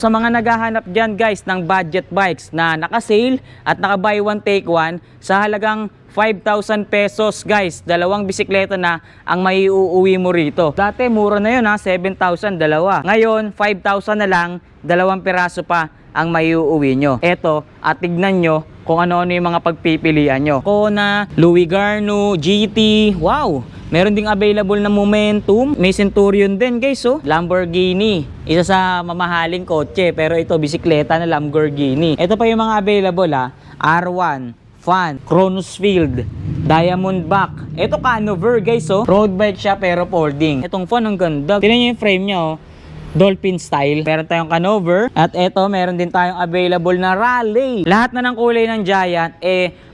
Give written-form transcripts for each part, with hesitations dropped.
Sa mga naghahanap dyan guys ng budget bikes na naka-sale at naka-buy one take one sa halagang 5,000 pesos guys, dalawang bisikleta na ang maiuuwi mo rito. Dati mura na yun 7,000 dalawa. Ngayon 5,000 na lang, dalawang piraso pa ang maiuuwi nyo. Eto, at tignan nyo kung ano-ano yung mga pagpipilian nyo. Kona, Louis Garno, GT, wow! Meron ding available na Momentum. May Centurion din guys, oh. Lamborghini. Isa sa mamahaling kotse. Pero ito, bisikleta na Lamborghini. Ito pa yung mga available R1, Fan, Chronosfield, Diamondback. Ito Canover guys, oh. Road bike siya pero folding. Itong Fan ang ganda. Tingnan nyo yung frame niya, oh. Dolphin style. Meron tayong Canover. At ito, meron din tayong available na Raleigh. Lahat na ng kulay ng Giant,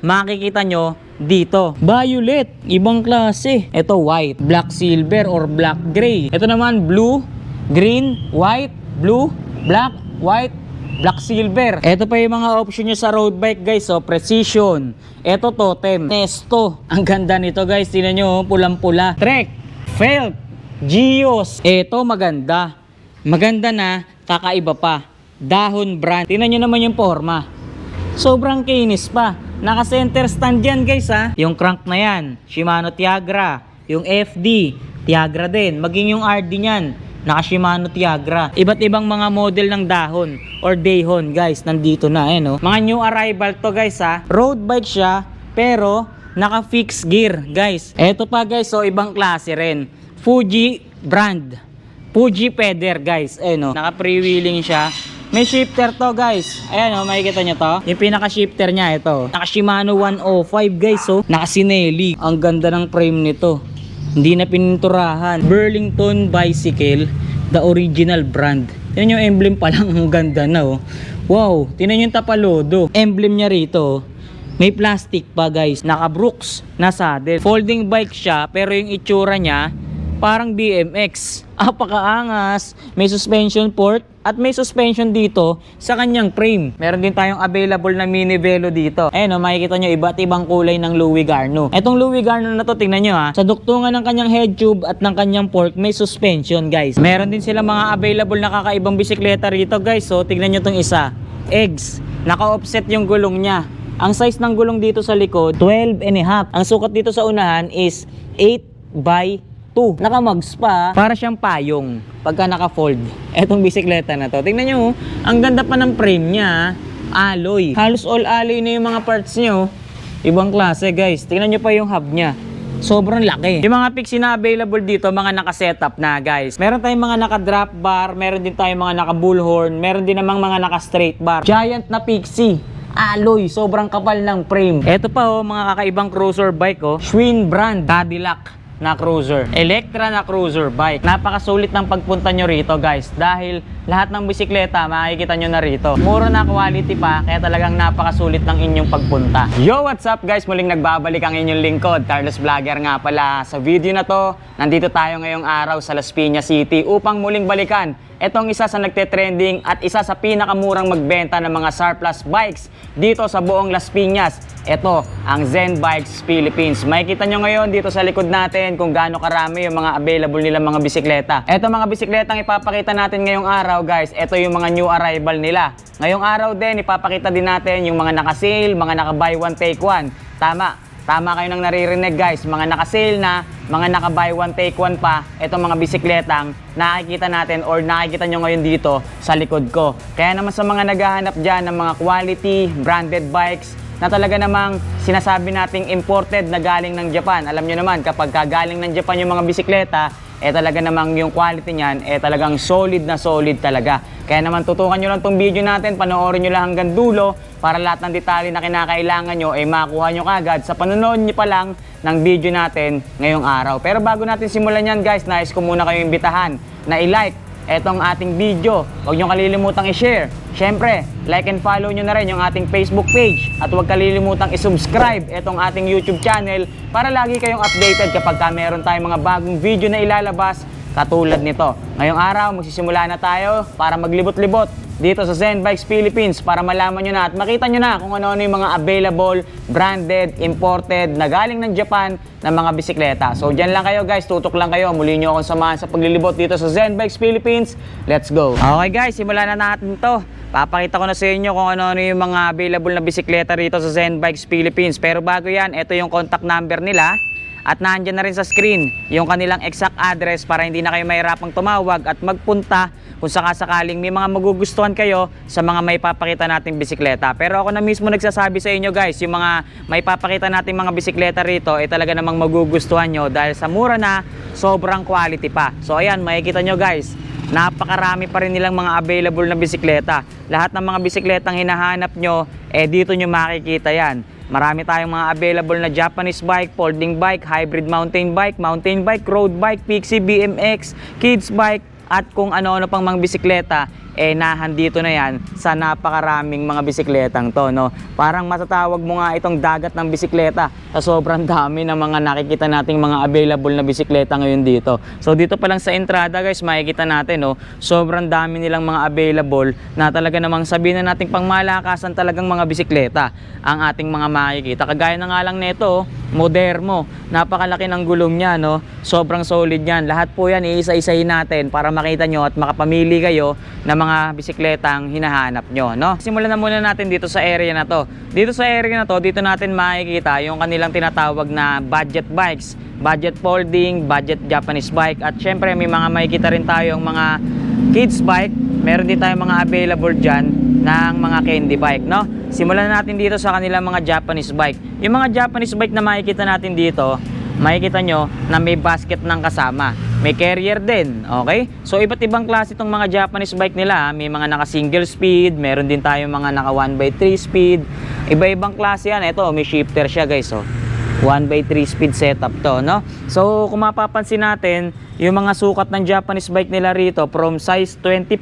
makikita nyo dito. Violet, ibang klase. Ito white, black silver or black gray. Ito naman blue, green, white, blue, black, white, black silver. Ito pa yung mga option nyo sa road bike guys, oh. Precision. Ito Totem, Nesto. Ang ganda nito guys, tingnan nyo, pulang-pula. Trek, Felt, Geos. Ito maganda. Maganda na, kakaiba pa. Dahon brand. Tingnan nyo naman yung forma. Sobrang kinis pa. Naka-center stand yan guys Yung crank na yan, Shimano Tiagra. Yung FD, Tiagra din. Maging yung RD nyan, naka-Shimano Tiagra. Iba't ibang mga model ng dahon or dayhon guys, nandito na Mga new arrival to guys Road bike siya, pero naka-fix gear guys. Eto pa guys, ibang klase rin. Fuji brand. Fuji Feather guys, naka-freewheeling siya. May shifter to guys. Ayan makikita nyo to. Yung pinaka-shifter niya ito. Naka-Shimano 105 guys, Naka-Sinelli. Ang ganda ng frame nito. Hindi na pininturahan. Burlington Bicycle, the original brand. Tingnan yung emblem pa lang, ang ganda na Wow, tingnan yung Tapalodo. Emblem niya rito. May plastic pa guys. Naka-Brooks na saddle. Folding bike siya, pero yung itsura niya parang BMX. Apakaangas. May suspension port at may suspension dito sa kanyang frame. Meron din tayong available na mini velo dito. Makikita nyo iba't ibang kulay ng Louis Garno. Etong Louis Garno na to, tingnan nyo sa duktungan ng kanyang head tube at ng kanyang fork may suspension guys. Meron din sila mga available na kakaibang bisikleta rito guys. Tingnan nyo tong isa. Eggs. Naka-offset yung gulong niya. Ang size ng gulong dito sa likod, 12 and a half. Ang sukat dito sa unahan is 8x2. Naka-mugs pa, para siyang payong pagka naka-fold. Etong bisikleta na to, tingnan nyo, ang ganda pa ng frame niya, alloy. Halos all alloy na yung mga parts nyo. Ibang klase guys. Tingnan nyo pa yung hub niya. Sobrang laki. Yung mga fixie na available dito, mga naka-setup na guys. Meron tayong mga naka-drop bar, meron din tayong mga naka-bullhorn, meron din namang mga naka-straight bar. Giant na fixie. Alloy, sobrang kapal ng frame. Ito pa mga kakaibang cruiser bike Schwinn brand, Cadillac na cruiser, Electra na cruiser bike. Napakasulit ng pagpunta nyo rito guys, dahil lahat ng bisikleta makikita nyo na rito. Mura na quality pa, kaya talagang napakasulit ng inyong pagpunta. Yo, what's up guys? Muling nagbabalik ang inyong lingkod, Carlos Vlogger nga pala. Sa video na to, nandito tayo ngayong araw sa Las Piñas City upang muling balikan etong isa sa nagte-trending at isa sa pinakamurang magbenta ng mga surplus bikes dito sa buong Las Piñas. Ito ang Zen Bikes Philippines. Makikita nyo ngayon dito sa likod natin kung gaano karami yung mga available nilang mga bisikleta. Ito mga bisikletang ipapakita natin ngayong araw guys. Ito yung mga new arrival nila. Ngayong araw din ipapakita din natin yung mga naka-sale, mga naka-buy one take one. Tama kayo nang naririnig guys, mga naka-sale na, mga naka-buy one take one pa, itong mga bisikletang nakikita natin or nakikita nyo ngayon dito sa likod ko. Kaya naman sa mga naghahanap dyan ng mga quality, branded bikes, na talaga namang sinasabi nating imported na galing ng Japan. Alam nyo naman, kapag galing ng Japan yung mga bisikleta, talaga namang yung quality niyan, talagang solid na solid talaga. Kaya naman tutukan nyo lang tong video natin, panoorin nyo lang hanggang dulo para lahat ng detalye na kinakailangan nyo makuha nyo kagad sa panonood nyo pa lang ng video natin ngayong araw. Pero bago natin simulan yan guys, nais ko muna kayong imbitahan na i-like etong ating video. Huwag nyo kalilimutang i-share. Syempre, like and follow nyo na rin yung ating Facebook page. At huwag kalilimutang i-subscribe etong ating YouTube channel para lagi kayong updated kapag meron tayong mga bagong video na ilalabas katulad nito. Ngayong araw, magsisimula na tayo para maglibot-libot dito sa Zen Bikes Philippines para malaman nyo na at makita nyo na kung ano-ano yung mga available, branded, imported, na galing ng Japan na mga bisikleta. So dyan lang kayo guys, tutok lang kayo. Muli nyo akong samahan sa paglilibot dito sa Zen Bikes Philippines. Let's go! Okay guys, simulan na natin to. Papakita ko na sa inyo kung ano-ano yung mga available na bisikleta rito sa Zen Bikes Philippines. Pero bago yan, ito yung contact number nila. At nandyan na rin sa screen yung kanilang exact address para hindi na kayo mahirapang tumawag at magpunta kung sakasakaling may mga magugustuhan kayo sa mga may papakita nating bisikleta. Pero ako na mismo nagsasabi sa inyo guys, yung mga may papakita nating mga bisikleta rito ay talaga namang magugustuhan nyo dahil sa mura na, sobrang quality pa. So ayan, makikita nyo guys, napakarami pa rin nilang mga available na bisikleta. Lahat ng mga bisikletang hinahanap nyo, dito nyo makikita yan. Marami tayong mga available na Japanese bike, folding bike, hybrid mountain bike, road bike, Pixie, BMX, kids bike, at kung ano-ano pang mga bisikleta, nahandito na yan sa napakaraming mga bisikletang to, no? Parang matatawag mo nga itong dagat ng bisikleta sa sobrang dami ng mga nakikita nating mga available na bisikleta ngayon dito. So dito pa lang sa entrada guys, makikita natin, no? Sobrang dami nilang mga available na talaga namang sabihin na nating pangmalakasan talagang mga bisikleta ang ating mga makikita. Kagaya na nga lang nito, Moderno, napakalaki ng gulong niya, no? Sobrang solid yan. Lahat po yan iisa-isahin natin para makita nyo at makapamili kayo ng mga bisikletang hinahanap nyo, no? Simulan na muna natin dito sa area na to. Dito sa area na to, dito natin makikita yung kanilang tinatawag na budget bikes, budget folding, budget Japanese bike, at syempre may mga makikita rin tayong mga kids bike. Meron din tayong mga available dyan ng mga candy bike, no? Simulan natin dito sa kanilang mga Japanese bike. Yung mga Japanese bike na makikita natin dito, makikita nyo na may basket ng kasama. May carrier din, okay? So iba't ibang klase itong mga Japanese bike nila. May mga naka single speed, meron din tayong mga naka 1x3 speed. Iba-ibang klase yan. Ito, may shifter siya guys, oh. 1x3 speed setup to, no? So kung mapapansin natin, yung mga sukat ng Japanese bike nila rito from size 24,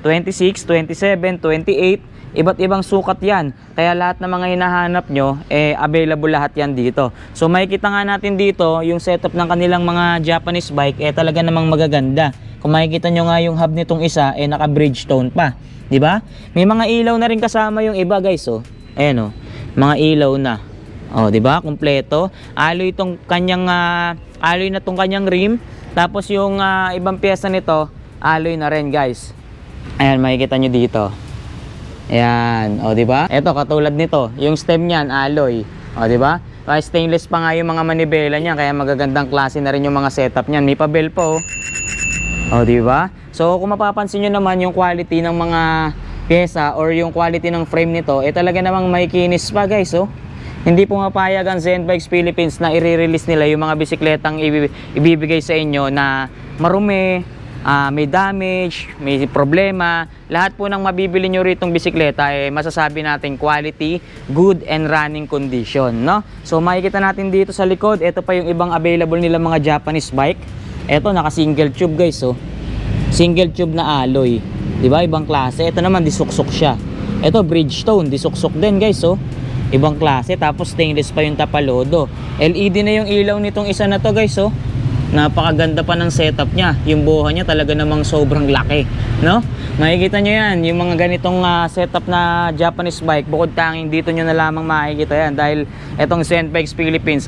26, 27, 28, iba't ibang sukat yan. Kaya lahat ng mga hinahanap nyo, available lahat yan dito. So makikita nga natin dito, yung setup ng kanilang mga Japanese bike, talaga namang magaganda. Kung makikita nyo nga yung hub nitong isa, naka Bridgestone pa. Diba? May mga ilaw na rin kasama yung iba guys, oh. Ayan, oh. Mga ilaw na. Oh, diba? Kompleto. Alloy itong kanyang, alloy na itong kanyang rim. Tapos yung ibang pyesa nito, alloy na rin guys. Ayan, makikita nyo dito. Ayan, o diba? Ito katulad nito, yung stem niyan alloy. O diba? Stainless pa nga yung mga manibela niya, kaya magagandang klase na rin yung mga setup niyan. May pa-bell po. O diba? So kung mapapansin nyo naman yung quality ng mga pyesa or yung quality ng frame nito, talaga namang may kinis pa guys, oh. Hindi po mapayag ang Zen Bikes Philippines na i-release nila yung mga bisikletang ibibigay sa inyo na marumi, may damage, may problema. Lahat po ng mabibili nyo ritong bisikleta masasabi natin quality, good and running condition, no? So makikita natin dito sa likod, ito pa yung ibang available nila mga Japanese bike. Ito naka single tube guys, oh. Single tube na alloy, diba? Ibang klase. Ito naman disuksok siya. Ito Bridgestone, disuksok din guys, oh. Ibang klase, tapos stainless pa yung tapalodo. LED na yung ilaw nitong isa na to guys, oh. Napakaganda pa ng setup niya. Yung buha niya talaga namang sobrang laki, no? Makikita nyo yan, yung mga ganitong setup na Japanese bike, bukod tanging dito nyo na lamang makikita yan. Dahil etong Zen Bikes Philippines,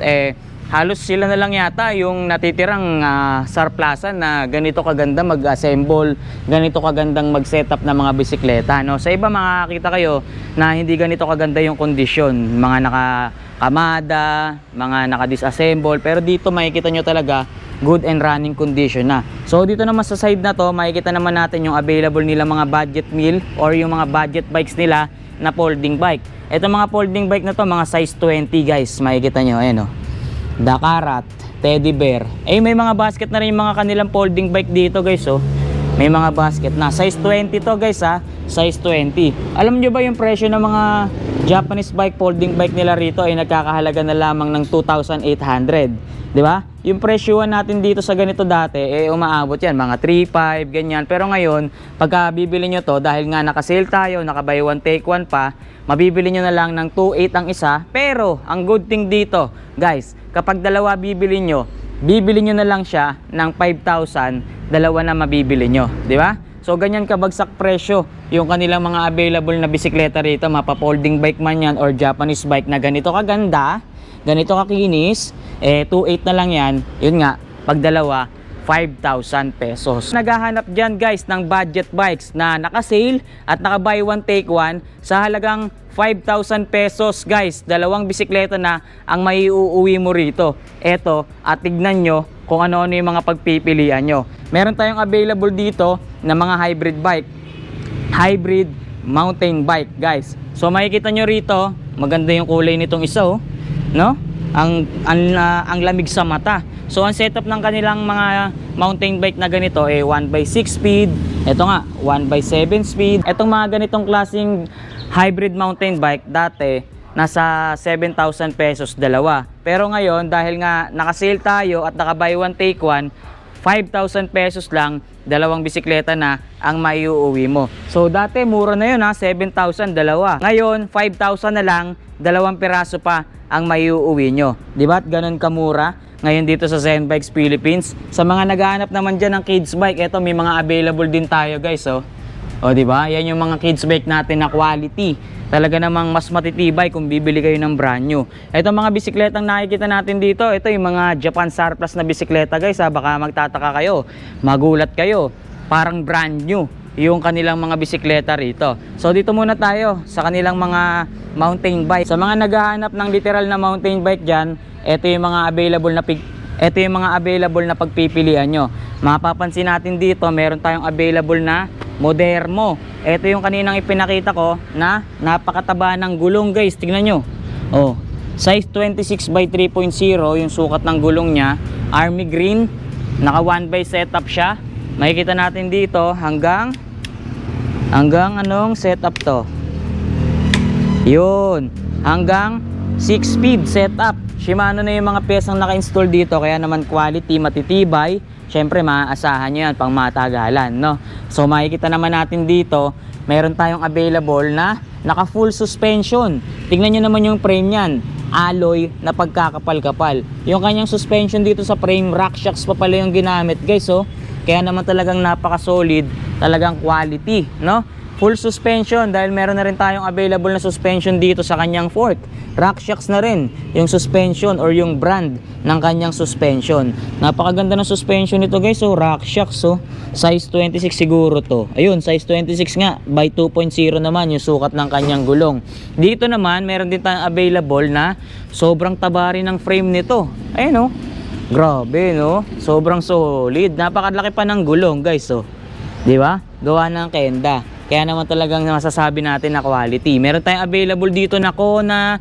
halos sila na lang yata yung natitirang surplusan na ganito kaganda mag-assemble, ganito kagandang mag-setup na mga bisikleta, no? Sa iba makakita kayo na hindi ganito kaganda yung kondisyon, mga naka-kamada, mga naka-disassemble, pero dito makikita nyo talaga good and running condition na. So dito naman sa side na to, makikita naman natin yung available nila mga budget meal or yung mga budget bikes nila na folding bike. Ito mga folding bike na to, mga size 20 guys, makikita nyo, ayan, oh. Dakarat, Teddy Bear. May mga basket na rin yung mga kanilang folding bike dito guys, oh. May mga basket na. Size 20 to guys, ha. Size 20. Alam nyo ba yung presyo ng mga Japanese bike, folding bike nila rito ay nagkakahalaga na lamang ng 2,800. Di ba? Yung presyuhan natin dito sa ganito dati, umaabot yan, mga 3,500, ganyan. Pero ngayon, pagka bibili nyo to, dahil nga naka-sale tayo, naka-buy one, take one pa, mabibili nyo na lang ng 2,800 ang isa. Pero, ang good thing dito, guys, kapag dalawa bibili nyo, bibili nyo na lang siya ng 5,000, dalawa na mabibili nyo, di ba? So ganyan kabagsak presyo yung kanilang mga available na bisikleta rito, mapa-folding bike man yan or Japanese bike na ganito kaganda, ganito kakinis, 2.8 na lang yan. Yun nga, pag dalawa, 5,000 pesos. Naghahanap dyan guys ng budget bikes na naka-sale at naka-buy one take one sa halagang 5,000 pesos guys. Dalawang bisikleta na ang maiuuwi mo rito. Eto, at tignan nyo kung ano-ano yung mga pagpipilian nyo. Meron tayong available dito na mga hybrid bike. Hybrid mountain bike guys. So makikita nyo rito, maganda yung kulay nitong isa oh, no? Ang lamig sa mata. So ang setup ng kanilang mga mountain bike na ganito 1x6 speed. Ito nga 1x7 speed. Etong mga ganitong klaseng hybrid mountain bike dati nasa 7,000 pesos dalawa. Pero ngayon dahil nga naka-sale tayo at naka-buy one take one, 5,000 pesos lang, dalawang bisikleta na ang maiuuwi mo. So dati mura na yun 7,000 dalawa. Ngayon 5,000 na lang, dalawang piraso pa ang maiuuwi nyo. Diba? Ganun kamura ngayon dito sa Zen Bikes Philippines. Sa mga naghahanap naman dyan ng kids bike, eto may mga available din tayo guys oh. O diba? Yan yung mga kids bike natin na quality. Talaga namang mas matitibay kung bibili kayo ng brand new. Ito mga bisikletang nakikita natin dito, ito yung mga Japan surplus na bisikleta guys ha. Baka magtataka kayo, magulat kayo, parang brand new yung kanilang mga bisikleta rito. So dito muna tayo sa kanilang mga mountain bike. Sa mga naghahanap ng literal na mountain bike dyan, ito yung mga available na pagpipilian nyo. Mapapansin natin dito, meron tayong available na Modermo. Ito yung kaninang ipinakita ko na napakataba ng gulong guys. Tingnan nyo. Oh, size 26 by 3.0 yung sukat ng gulong niya. Army green. Naka 1x setup siya. Makikita natin dito hanggang anong setup to? Yun. Hanggang 6 speed setup. Shimano na yung mga pyesang naka-install dito, kaya naman quality, matitibay. Syempre maaasahan nyo yan pang matagalan, no? So makikita naman natin dito, meron tayong available na naka full suspension. Tingnan nyo naman yung frame yan, alloy na pagkakapal-kapal. Yung kanyang suspension dito sa frame, rock shocks pa pala yung ginamit guys oh. Kaya naman talagang napaka-solid, talagang quality, no? Full suspension dahil meron na rin tayong available na suspension dito sa kanyang fork. Rock shocks na rin yung suspension or yung brand ng kanyang suspension. Napakaganda ng suspension nito guys. So rock shocks oh. Size 26 siguro to. Ayun, size 26 nga by 2.0 naman yung sukat ng kanyang gulong. Dito naman meron din tayong available na sobrang taba rin ng frame nito. Ayun oh. Grabe no. Sobrang solid. Napakalaki pa ng gulong guys oh. 'Di ba? Gawa ng Kenda. Kaya naman talagang masasabi natin na quality. Meron tayong available dito na Kona,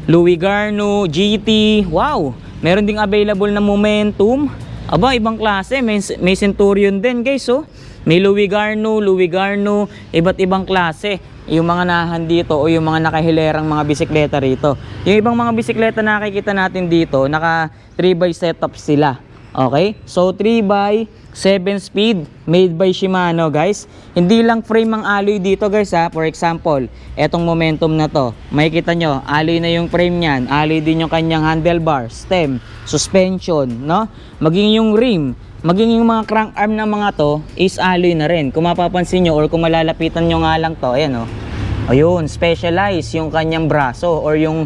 Louis Garno, GT. Wow! Meron ding available na Momentum. Aba, ibang klase. May Centurion din guys oh. May Louis Garno, iba't ibang klase. Yung mga nahan dito o yung mga nakahilerang mga bisikleta rito. Yung ibang mga bisikleta na nakikita natin dito, naka 3x setup sila. Okay? So 3x7 speed made by Shimano guys. Hindi lang frame ang alloy dito guys ha. For example, etong Momentum na to. Makikita nyo, alloy na yung frame nyan. Alloy din yung kanyang handlebar, stem, suspension, no? Maging yung rim, maging yung mga crank arm ng mga to is alloy na rin. Kung mapapansin nyo or kung malalapitan nyo nga lang to, ayan o. Ayun, specialized yung kanyang braso or yung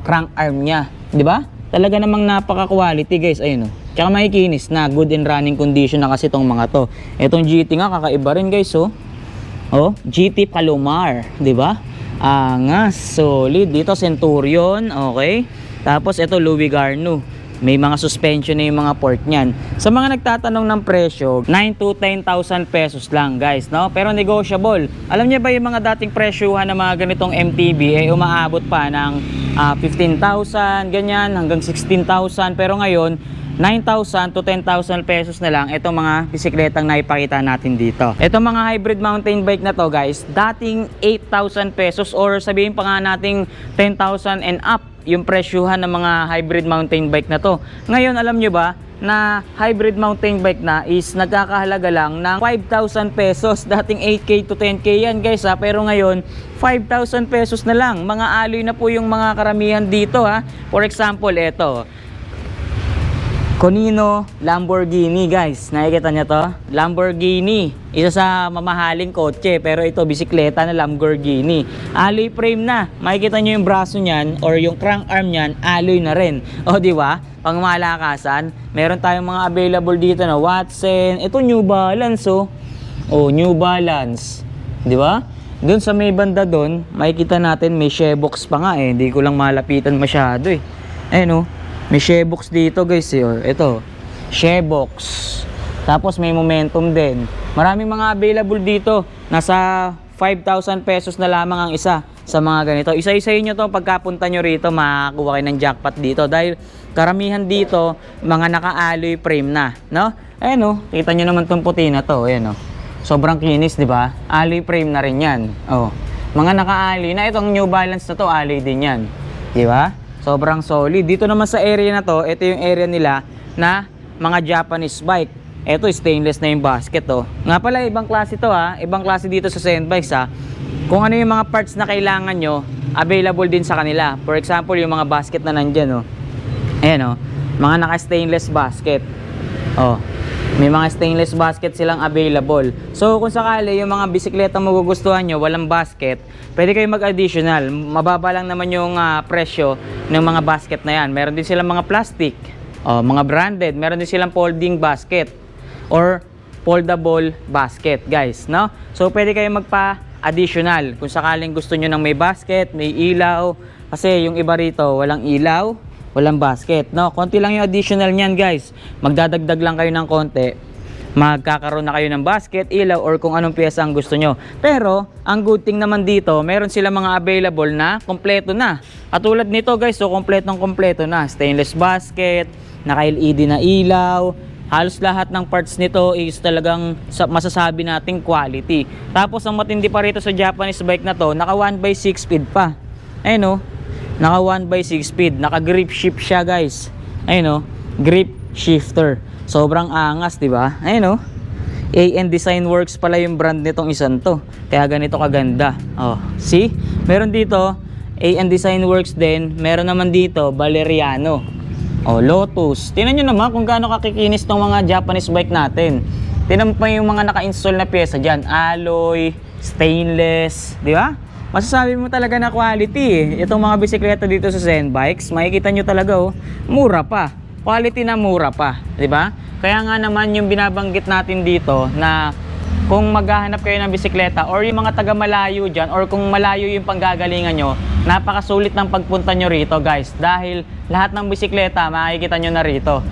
crank arm nya. Diba? Talaga namang napaka-quality guys. Ayun o. Tsaka makikinis na, good in running condition na kasi itong mga to. Itong GT nga, kakaiba rin guys oh. Oh, GT Palomar, di ba? Angas, solid. Dito Centurion, okay. Tapos ito Louis Garno. May mga suspension na yung mga port niyan. Sa mga nagtatanong ng presyo, 9 to 10,000 pesos lang guys, no? Pero negotiable. Alam niyo ba yung mga dating presyohan ng mga ganitong MTB umaabot pa ng 15,000, ganyan, hanggang 16,000. Pero ngayon, 9,000 to 10,000 pesos na lang itong mga bisikletang naipakita natin dito. Itong mga hybrid mountain bike na to guys, dating 8,000 pesos or sabihin pa nga nating 10,000 and up yung presyuhan ng mga hybrid mountain bike na to. Ngayon alam nyo ba na hybrid mountain bike na is nagkakahalaga lang ng 5,000 pesos. Dating 8K to 10K yan guys ha. Pero ngayon 5,000 pesos na lang. Mga alloy na po yung mga karamihan dito ha. For example, ito Conino Lamborghini guys. Nakikita niyo to? Lamborghini. Isa sa mamahaling kotse. Pero ito bisikleta na Lamborghini. Alloy frame na. Makikita niyo yung braso niyan or yung crank arm niyan, alloy na rin. O di ba? Pang malakasan, meron tayong mga available dito na Watson. Ito New Balance oh. Oh, New Balance. Di ba? Doon sa may banda doon, makikita natin may shebox pa nga eh. Hindi ko lang malapitan masyado eh. Ayun oh. May shebox dito guys eh. Ito, shebox. Tapos may momentum din. Maraming mga available dito. Nasa 5,000 pesos na lamang ang isa sa mga ganito. Isa-isayin nyo to pagkapunta nyo rito, makakuha kayo ng jackpot dito. Dahil karamihan dito, mga naka-alloy frame na. No? Ayan o, kita nyo naman itong puti na to. Ayan o. Sobrang kinis, di ba? Alloy frame na rin yan. Oh. Mga naka-alloy na. Itong New Balance na to, alloy din yan. Di ba? Sobrang solid. Dito naman sa area na to, ito yung area nila na mga Japanese bike. Ito stainless na yung basket oh. Nga pala ibang klase to ha. Ibang klase dito sa Zen Bikes ha. Kung ano yung mga parts na kailangan nyo, available din sa kanila. For example, yung mga basket na nandyan oh. Ayan oh. Mga naka-stainless basket. Oh. May mga stainless basket silang available. So kung sakali yung mga bisikleta magugustuhan nyo, walang basket, pwede kayo mag-additional. Mababa lang naman yung presyo ng mga basket na yan. Meron din silang mga plastic, mga branded. Meron din silang folding basket or foldable basket guys, no? So pwede kayo magpa-additional kung sakaling gusto nyo ng may basket, may ilaw. Kasi yung iba rito walang ilaw, walang basket, no? Konti lang yung additional niyan guys. Magdadagdag lang kayo ng konti, magkakaroon na kayo ng basket, ilaw, or kung anong pyesa ang gusto nyo. Pero ang good thing naman dito, meron sila mga available na kompleto na. Katulad nito guys, so kompletong kompleto na. Stainless basket, naka-LED na ilaw. Halos lahat ng parts nito is talagang masasabi nating quality. Tapos ang matindi pa rito sa Japanese bike na to, naka 1/6 speed pa. Ayun o, naka 1/6 speed, naka grip shift siya guys. Ayun o, grip shifter. Sobrang angas, di ba? Ayun o, AN Design Works pala yung brand nitong isang to. Kaya ganito kaganda. Oh, see? Meron dito AN Design Works din. Meron naman dito Valeriano. Oh, Lotus. Tingnan nyo naman kung gaano kakikinis ng mga Japanese bike natin. Tingnan pa yung mga naka-install na pyesa dyan. Alloy, stainless, di ba? Masasabi mo talaga na quality eh. Itong mga bisikleta dito sa Zen Bikes, makikita nyo talaga oh, mura pa. Quality na mura pa, di ba? Kaya nga naman yung binabanggit natin dito na kung maghahanap kayo ng bisikleta or yung mga taga malayo dyan or kung malayo yung panggagalingan nyo, napakasulit ng pagpunta nyo rito guys. Dahil lahat ng bisikleta makikita nyo na rito.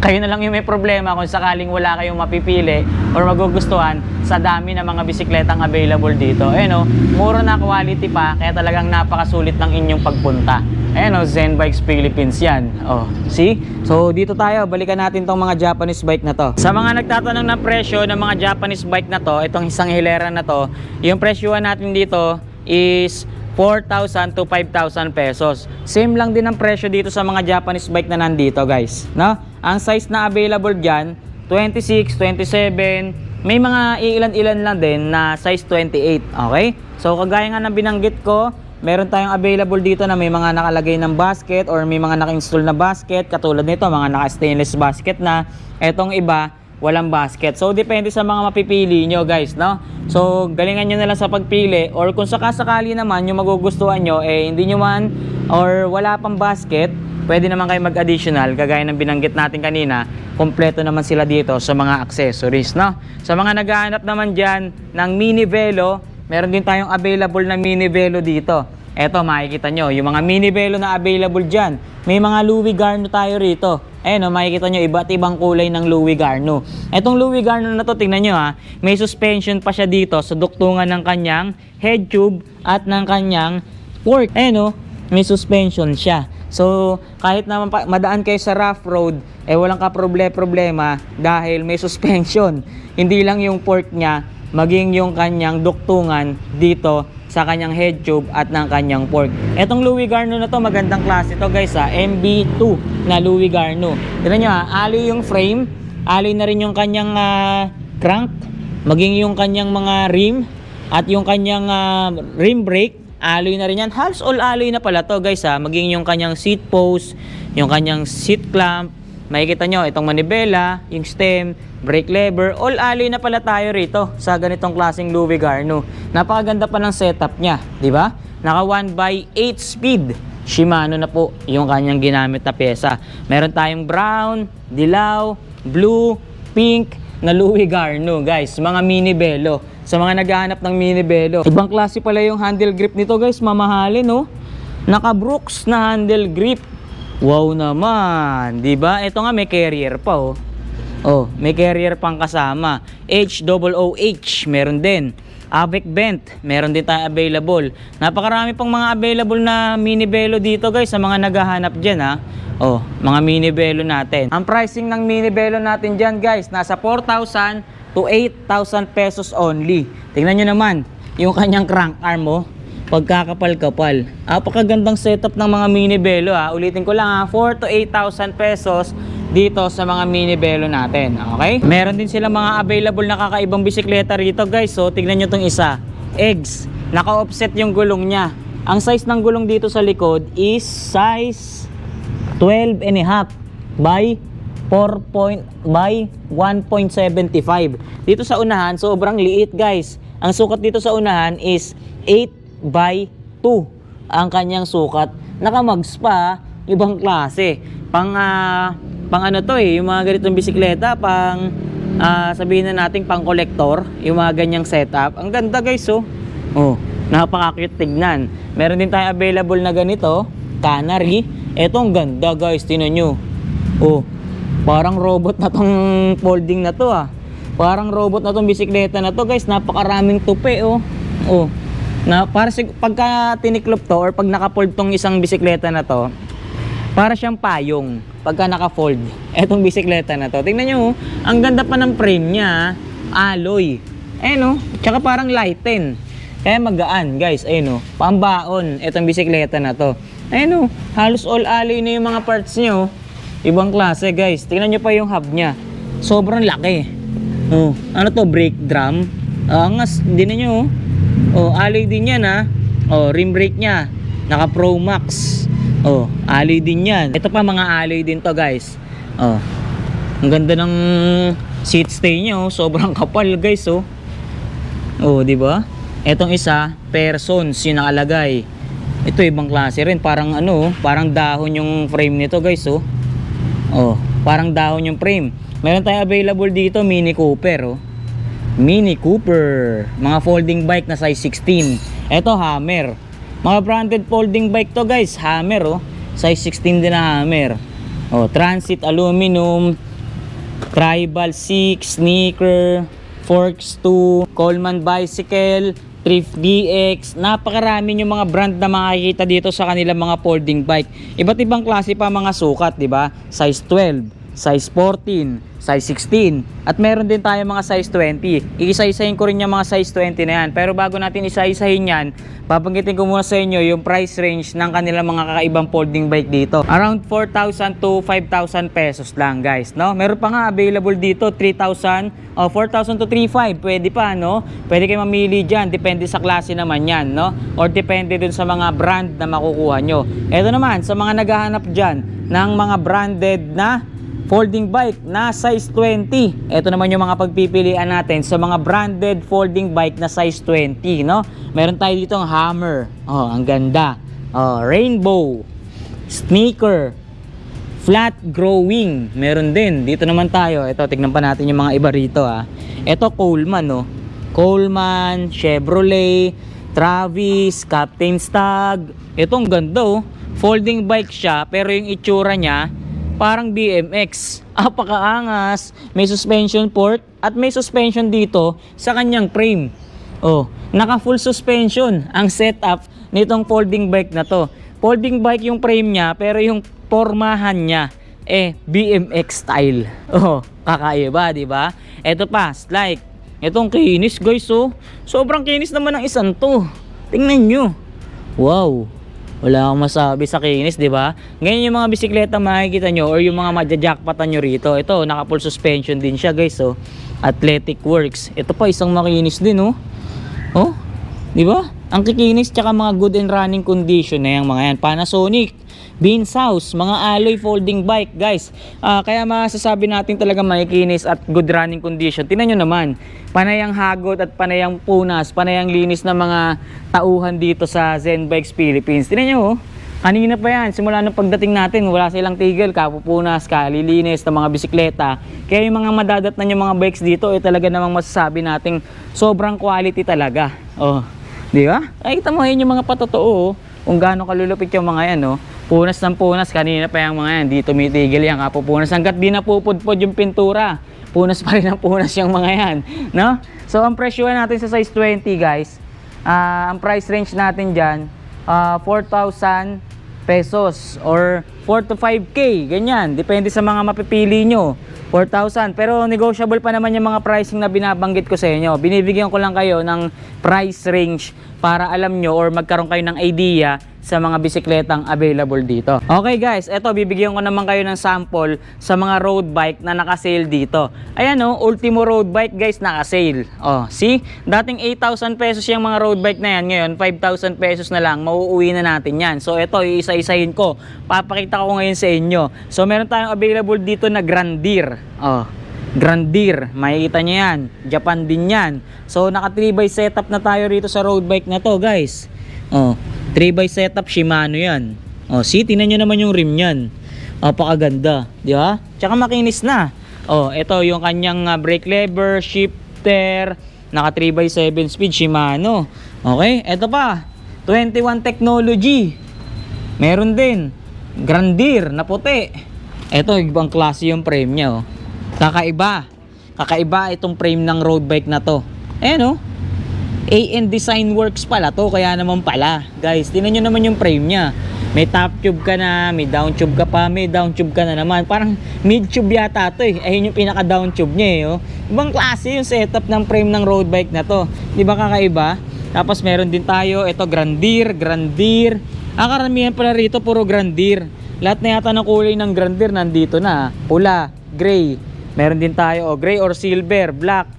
Kayo na lang yung may problema kung sakaling wala kayong mapipili or magugustuhan sa dami ng mga bisikletang available dito. Ayan o, mura na quality pa, kaya talagang napakasulit ng inyong pagpunta. Ayan o, Zen Bikes Philippines yan. Oh, see? So dito tayo, balikan natin tong mga Japanese bike na to. Sa mga nagtatanong ng presyo ng mga Japanese bike na to, itong isang hilera na to, yung presyohan natin dito is 4,000 to 5,000 pesos. Same lang din ang presyo dito sa mga Japanese bike na nandito guys, no? Ang size na available dyan, 26, 27, may mga ilan-ilan lang din na size 28, okay? So kagaya nga ng binanggit ko, meron tayong available dito na may mga nakalagay ng basket or may mga naka-install na basket. Katulad nito, mga naka-stainless basket na. Etong iba, walang basket. So depende sa mga mapipili nyo guys, no? So galingan nyo na lang sa pagpili, or kung sakasakali naman yung magugustuhan nyo hindi nyo man or wala pang basket, pwede naman kayo mag-additional. Kagaya ng binanggit natin kanina, kompleto naman sila dito sa mga accessories, no? Sa mga naghahanap naman dyan ng mini velo, meron din tayong available na mini velo dito. Eto, makikita nyo yung mga mini velo na available dyan. May mga Louis Garno tayo rito. Ayan o, makikita nyo iba't ibang kulay ng Louis Garno. Etong Louis Garno na to, tingnan nyo ha, may suspension pa siya dito sa duktungan ng kanyang head tube at ng kanyang fork. Ayan o, may suspension siya. So kahit naman madaan kayo sa rough road, walang ka-problema dahil may suspension. Hindi lang yung fork niya, maging yung kanyang duktungan dito sa kanyang head tube at ng kanyang fork. Etong Louis Garno na to, magandang klase to guys ha, MB2 na Louis Garno. Tignan nyo ha, alloy yung frame, alloy na rin yung kanyang crank, maging yung kanyang mga rim at yung kanyang rim brake, alloy na rin yan. Halos all alloy na pala to guys ha, maging yung kanyang seat post, yung kanyang seat clamp, makikita nyo itong manibela, yung stem, brake lever, all alloy na pala tayo rito sa ganitong klaseng Louis Garno. Napakaganda pa ng setup niya, di ba? Naka 1/8 speed. Shimano na po yung kanyang ginamit na pyesa. Meron tayong brown, dilaw, blue, pink na Louis Garno, guys. Mga mini belo. Sa mga naghahanap ng mini belo. Ibang klase pala yung handle grip nito, guys. Mamahalin, no? Naka Brooks na handle grip. Wow naman, 'di ba? Ito nga may carrier pa, oh. Oh, may carrier pang kasama. HOOH, meron din. Avec Vent, meron din tayo available. Napakarami pang mga available na mini belo dito, guys, sa mga naghahanap diyan, ha. Oh, mga mini belo natin. Ang pricing ng mini belo natin diyan, guys, nasa 4,000 to 8,000 pesos only. Tingnan niyo naman yung kanyang crank arm, oh. Pagkakapal-kapal. Apakagandang setup ng mga mini belo, ha. Ulitin ko lang, ha, 4 to 8,000 pesos dito sa mga mini belo natin. Okay? Meron din sila mga available na kakaibang bisikleta rito, guys. So, tignan nyo tong isa. Eggs. Naka-offset yung gulong niya. Ang size ng gulong dito sa likod is size 12.5 by 1.75. Dito sa unahan, sobrang liit, guys. Ang sukat dito sa unahan is 8/2 ang kanyang sukat. Naka-mags pa, ibang klase. Pang ano to, yung mga ganitong bisikleta, sabihin na natin pang collector, yung mga ganyang setup. Ang ganda, guys, oh. Oh, napaka-cute tignan. Meron din tayo available na ganito, Canary. Eto ang ganda, guys, tingnan nyo. Oh, parang robot na tong folding na to, ah. Parang robot na tong bisikleta na to, guys. Napakaraming tupi, oh. Oh. Pagka tiniklop to or pag naka-fold tong isang bisikleta na to, para siyang payong pagka naka-fold etong bisikleta na to. Tingnan nyo, ang ganda pa ng frame niya, alloy. Ayun, tsaka parang lighten. Kaya magaan, guys. Ayun, pambaon etong bisikleta na to. Ayun, halos all alloy na yung mga parts nyo. Ibang klase, guys. Tingnan nyo pa yung hub niya. Sobrang laki. Oh, ano to, brake drum. Angas, din nyo, oh, alloy din yan, ha. Oh, rim brake niya. Naka Pro Max. Oh, alloy din yan. Ito pa mga alloy din to, guys. Oh. Ang ganda ng seat stay niya, oh. Sobrang kapal, guys, oh. Oh, di ba? Etong isa, persons yung nakalagay. Ito ibang klase rin, parang parang dahon yung frame nito, guys, oh. Oh, parang dahon yung frame. Meron tayong available dito, Mini Cooper, oh. Mini Cooper, mga folding bike na size 16. Ito Hammer, mga branded folding bike to, guys. Hammer, oh, size 16 din na Hammer. Oh, Transit aluminum, Tribal 6, Sneaker, Forks 2, Coleman Bicycle, Thrift DX. Napakarami yung mga brand na makikita dito sa kanilang mga folding bike. Iba't ibang klase pa mga sukat, di ba? Size 12, size 14, size 16, at meron din tayo mga size 20. Iisa-isahin ko rin yung mga size 20 na yan. Pero bago natin isa-isahin yan, babanggitin ko muna sa inyo yung price range ng kanilang mga kakaibang folding bike dito. Around 4,000 to 5,000 pesos lang, guys, no? Meron pa nga available dito 3,000 o 4,000 to 3,500. Pwede pa, no? Pwede kayo mamili dyan. Depende sa klase naman yan, no? Or depende dun sa mga brand na makukuha nyo. Ito naman, sa mga naghahanap dyan ng mga branded na folding bike na size 20. Ito naman yung mga pagpipilian natin sa mga branded folding bike na size 20, no? Meron tayo dito ang Hammer. Oh, ang ganda. Oh, Rainbow, Sneaker, Flat Growing. Meron din. Dito naman tayo. Ito, tignan pa natin yung mga iba rito, ah. Ito Coleman, no? Coleman, Chevrolet, Travis, Captain Stag. Ito ang ganda, oh. Folding bike siya, pero yung itsura niya parang BMX. Apakaangas. May suspension port at may suspension dito sa kanyang frame. Oh, naka full suspension ang setup nitong folding bike na to. Folding bike yung frame niya, pero yung pormahan niya BMX style. Oh, kakaiba, di ba? Ito pa, slide. Itong kinis, guys, oh. Sobrang kinis naman ng isang to. Tingnan nyo. Wow. Wala akong masabi sa kinis, di ba? Ngayon yung mga bisikleta makikita nyo or yung mga madja-jackpotan nyo rito. Ito, naka full suspension din siya, guys, oh. Athletic Works. Ito pa, isang makinis din, oh. Oh, di ba? Ang kikinis tsaka mga good and running condition na yung mga yan. Panasonic, Beans House, mga alloy folding bike guys. Kaya masasabi natin talaga makikinis at good running condition. Tingnan nyo naman, panayang hagot at panayang punas, panayang linis ng mga tauhan dito sa Zen Bikes Philippines. Tingnan nyo, kanina pa yan, simula nung pagdating natin, wala silang tigil, kapupunas, kalilinis ng mga bisikleta. Kaya yung mga madadatnan yung mga bikes dito, talaga namang masasabi nating sobrang quality talaga. Di ba? Ay, kita mo yun yung mga patotoo, kung gaano kalulupit yung mga yan, punas ng punas, kanina pa yung mga yan, di tumitigil yan, kapupunas. Hanggat di napupudpod yung pintura, punas pa rin ang punas yung mga yan, no? So, ang presyo natin sa size 20, guys, ang price range natin dyan, 4,000 pesos or 4 to 5K, ganyan. Depende sa mga mapipili nyo. 4,000. Pero negotiable pa naman yung mga pricing na binabanggit ko sa inyo. Binibigyan ko lang kayo ng price range para alam nyo or magkaroon kayo ng idea sa mga bisikletang available dito. Okay guys, eto bibigyan ko naman kayo ng sample sa mga road bike na naka-sale dito. Ayan Ultimo road bike guys, naka-sale. See? Dating 8,000 pesos yung mga road bike na yan, ngayon 5,000 pesos na lang, mauuwi na natin yan. So eto, iisa-isahin ko. Papakita ko ngayon sa inyo. So meron tayong available dito na Grandir. Grandir, makikita nyo yan. Japan din yan. So naka 3x setup na tayo rito sa road bike na to guys. 3x setup, Shimano yan. See, tingnan nyo naman yung rim yan. Napakaganda, di ba? Tsaka makinis na. Ito yung kanyang brake lever, shifter, naka 3x7 speed, Shimano. Okay, ito pa, 21 technology. Meron din, Grandir na puti. Ito, ibang klase yung frame nya. Kakaiba. Kakaiba itong frame ng road bike na to. Ayan AN Design Works pala to, kaya naman pala guys, tingnan nyo naman yung frame nya. May top tube ka na, may down tube ka pa, may down tube ka na naman. Parang mid tube yata to ayun yung pinaka down tube nya Ibang klase yung setup ng frame ng road bike na to, di ba kakaiba? Tapos meron din tayo ito Grandir. Karamihan pala rito puro Grandir. Lahat na yata ng kulay ng Grandir nandito na. Pula, gray, meron din tayo gray or silver, black,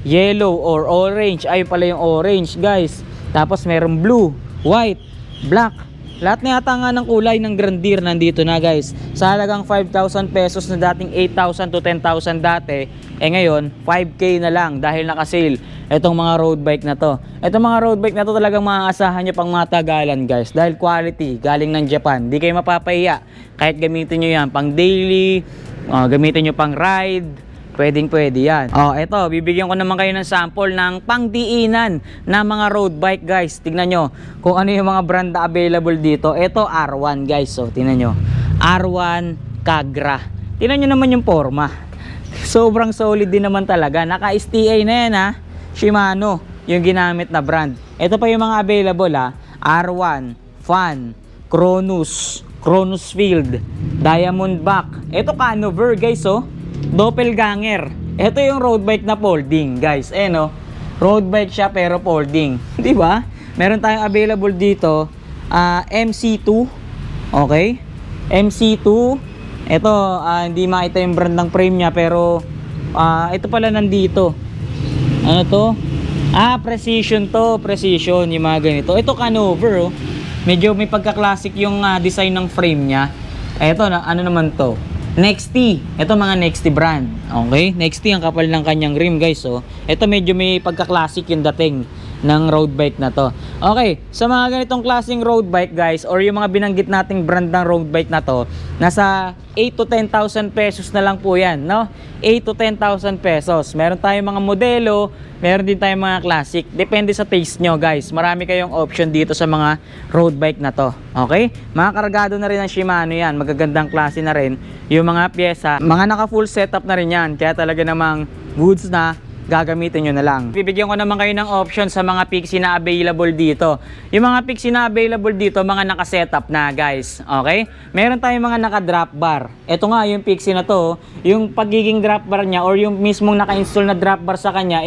yellow or orange. Ayun pala yung orange guys. Tapos meron blue, white, black. Lahat na yata nga ng kulay ng Grandir nandito na guys. Sa halagang 5,000 pesos na dating 8,000 to 10,000 dati, ngayon 5K na lang dahil naka-sale itong mga road bike na to. Itong mga road bike na to talagang maaasahan nyo pang matagalan guys, dahil quality galing ng Japan. Di kayo mapapahiya kahit gamitin nyo yan pang daily, gamitin nyo pang ride, pwedeng pwede yan. Eto, bibigyan ko naman kayo ng sample ng pangdiinan na mga road bike guys. Tingnan nyo kung ano yung mga brand na available dito. Eto R1 guys, tingnan nyo, R1 Kagra. Tingnan nyo naman yung forma, sobrang solid din naman talaga. Naka STA na yan Shimano yung ginamit na brand. Ito pa yung mga available R1, Fan, Cronus Field, Diamondback. Ito Canover guys Doppelganger. Ito yung road bike na folding guys. Road bike siya pero folding. Di ba? Meron tayong available dito MC2. Okay? MC2. Ito hindi makita yung brand ng frame niya pero ito pala nandito. Ano to? Precision to. Precision yung mga ganito. Ito Canover medyo may pagka-classic yung design ng frame niya. Ito ano naman to? Nexty. Ito mga Nexty brand. Okay? Nexty ang kapal ng kanyang rim guys. Ito medyo may pagka-classic yung dating ng road bike na to. Okay, sa mga ganitong klaseng road bike guys, or yung mga binanggit nating brand ng road bike na to, nasa 8 to 10,000 pesos na lang po yan, no? 8 to 10,000 pesos. Meron tayong mga modelo, meron din tayong mga classic. Depende sa taste nyo guys. Marami kayong option dito sa mga road bike na to. Okay? Mga kargado na rin ang Shimano yan. Magagandang klase na rin. Yung mga pyesa, mga naka full setup na rin yan. Kaya talaga namang goods na gagamitin nyo na lang. Bibigyan ko naman kayo ng option sa mga Pixie na available dito. Yung mga Pixie na available dito, mga naka-setup na guys. Okay? Meron tayong mga naka-drop bar. Ito nga yung Pixie na to, yung pagiging drop bar niya or yung mismong naka-install na drop bar sa kanya,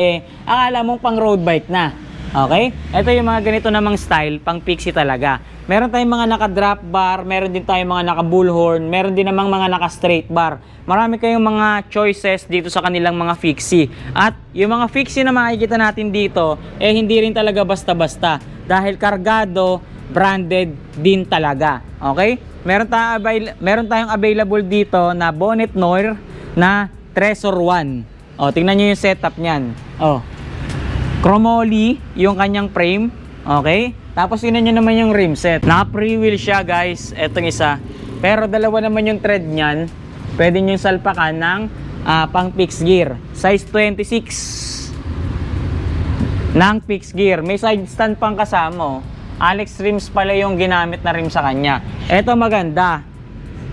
akala mong pang road bike na. Okay? Ito yung mga ganito namang style, pang Pixie talaga. Meron tayong mga naka-drop bar, meron din tayong mga naka-bullhorn, meron din namang mga naka-straight bar. Marami kayong mga choices dito sa kanilang mga fixie. At yung mga fixie na makikita natin dito, hindi rin talaga basta-basta. Dahil kargado, branded din talaga. Okay? meron tayong available dito na Bonnet Noir na Treasure 1. Oh, tingnan niyo yung setup niyan. Oh. Chromoly yung kanyang frame. Okay? Tapos tingnan niyo naman yung rim set. Naka-pre-wheel siya, guys. Etong isa. Pero dalawa naman yung tread niyan. Pwede niyo salpakan ng pang fixed gear. Size 26 ng fixed gear. May side stand pang kasama. Oh. Alex rims pala yung ginamit na rim sa kanya. Ito maganda.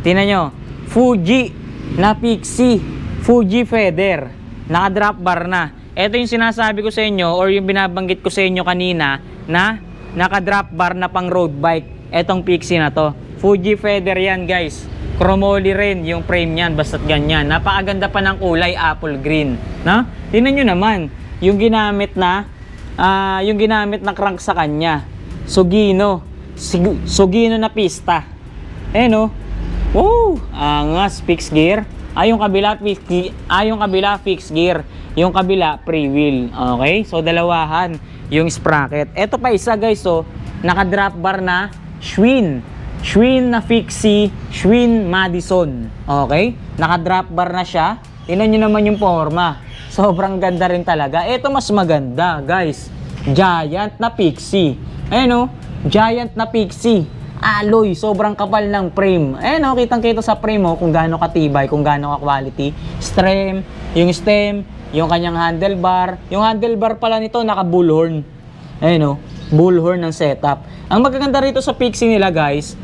Tingnan nyo. Fuji na Pixie. Fuji feather. Naka-drop bar na. Ito yung sinasabi ko sa inyo or yung binabanggit ko sa inyo kanina na naka-drop bar na pang road bike. Etong Pixie na to. Fuji feather yan, guys. Chromoly rin yung frame niyan. Basta't ganyan. Napakaganda pa ng kulay, apple green. No? Tingnan nyo naman. Yung ginamit na crank sa kanya. Sugino na pista. No? Wow, angas, fixed gear. Yung kabila fixed gear, yung kabila pre-wheel. Okay? So dalawahan yung sprocket. Ito pa isa, guys, so naka-drop bar na Schwinn na Fixie, Schwinn Madison. Okay? Naka-drop bar na siya. Tingnan niyo naman yung forma. Sobrang ganda rin talaga. Ito mas maganda, guys. Giant na Pixie. Ayun, Giant na Pixie. Alloy, sobrang kapal ng frame. Ayun, kitang-kita sa frame kung gaano katibay, kung gaano ka-quality. Stem, yung kanyang handlebar. Yung handlebar pala nito naka-bullhorn. Ayun, bullhorn ng setup. Ang magaganda rito sa Pixie nila, guys,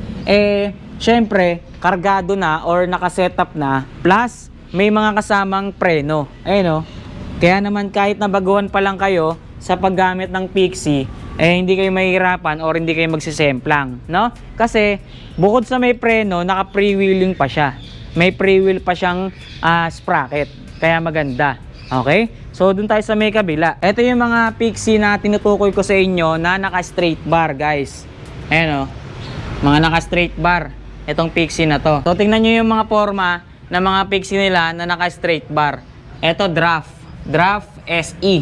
syempre, kargado na or naka-setup na. Plus, may mga kasamang preno. Ayun, kaya naman kahit nabaguhan pa lang kayo sa paggamit ng Pixie, hindi kayo mahihirapan or hindi kayo magsisemplang, no? Kasi bukod sa may preno, naka-pre-wheeling pa siya. May pre-wheel pa siyang sprocket. Kaya maganda. Okay? So dun tayo sa may kabila. Ito yung mga Pixie na tinutukoy ko sa inyo na naka-straight bar, guys. Ayan, mga naka-straight bar. Itong Pixie na to. So tingnan nyo yung mga forma ng mga Pixie nila na naka-straight bar. Ito Draft SE.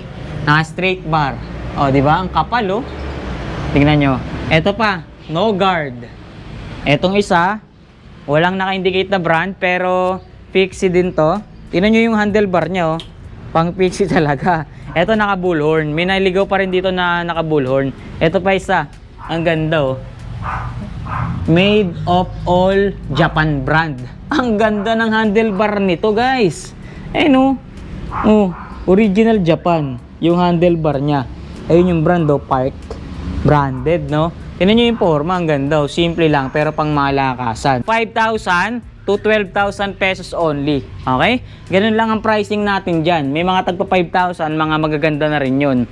Naka-straight bar. Di ba? Ang kapal, Tingnan nyo. Ito pa, no guard. Etong isa, walang naka-indicate na brand, pero Pixie din to. Tingnan nyo yung handlebar niya, Pang Pixie talaga. Ito naka-bullhorn. May naligaw pa rin dito na naka-bullhorn. Ito pa isa. Ang ganda, Made of all Japan brand. Ang ganda ng handlebar nito, guys. Original Japan. Yung handlebar niya. Ayun yung brand, Park. Branded, no? Tingnan nyo yung forma, ang ganda. Simple lang, pero pang malakasan. 5,000 to 12,000 pesos only. Okay? Ganun lang ang pricing natin dyan. May mga tagpa 5,000, mga magaganda na rin yun.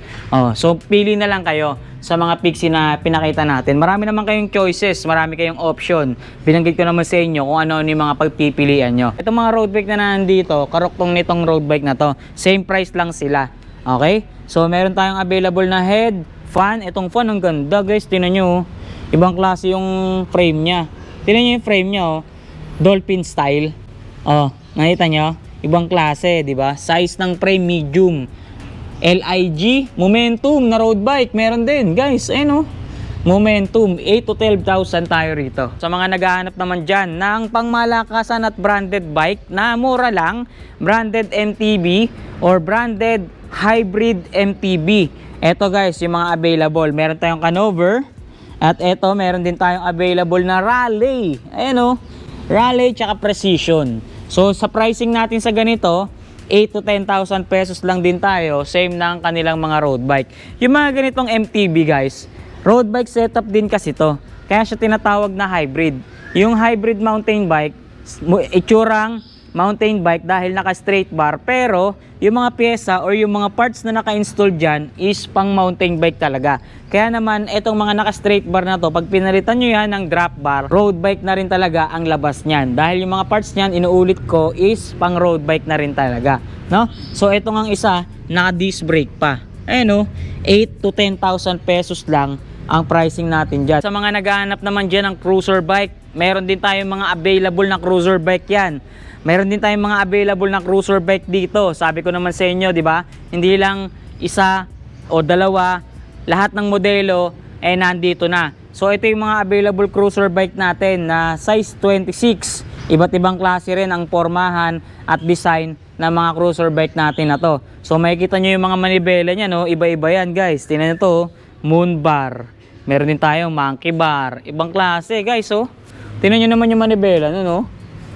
So, pili na lang kayo sa mga Pixie na pinakita natin. Marami naman kayong choices, marami kayong option. Binanggit ko naman sa inyo kung ano yung mga pagpipilian nyo. Itong mga road bike na nandito, karuktong nitong road bike na to, same price lang sila. Okay? So, meron tayong available na head, fan. Itong fan, ang ganda, guys. Tingnan nyo, ibang klase yung frame niya. Tingnan nyo yung frame niya, Dolphin style. Nakita nyo? Ibang klase, di ba? Size ng frame, medium. LIG, Momentum na road bike. Meron din, guys. Momentum, 8 to 12,000 tayo rito. Sa mga naghahanap naman dyan ng pangmalakasan at branded bike na mura lang, branded MTB or branded hybrid MTB. Eto, guys, yung mga available. Meron tayong Canover. At eto, meron din tayong available na Raleigh. Raleigh tsaka Precision. So, sa pricing natin sa ganito, 8 to 10,000 pesos lang din tayo. Same ng kanilang mga road bike. Yung mga ganitong MTB, guys, road bike setup din kasi to. Kaya siya tinatawag na hybrid. Yung hybrid mountain bike, itsurang mountain bike dahil naka-straight bar. Pero, yung mga pyesa or yung mga parts na naka-install dyan is pang mountain bike talaga. Kaya naman, itong mga naka-straight bar na to, pag pinalitan nyo yan ng drop bar, road bike na rin talaga ang labas nyan. Dahil yung mga parts nyan, inuulit ko, is pang road bike na rin talaga. No? So, ito nga isa, naka-disc brake pa. 8 to 10,000 pesos lang ang pricing natin dyan. Sa mga naghahanap naman dyan ng cruiser bike, meron din tayong mga available na cruiser bike yan. Meron din tayong mga available na cruiser bike dito. Sabi ko naman sa inyo, di ba? Hindi lang isa o dalawa, lahat ng modelo nandito na. So ito yung mga available cruiser bike natin na size 26. Iba't ibang klase rin ang pormahan at design ng mga cruiser bike natin na to. So makikita nyo yung mga manibela niya, no? Iba-iba yan guys. Tingnan nyo to, moon bar. Meron din tayong monkey bar. Ibang klase guys, oh. Tingnan nyo naman yung manibela, no?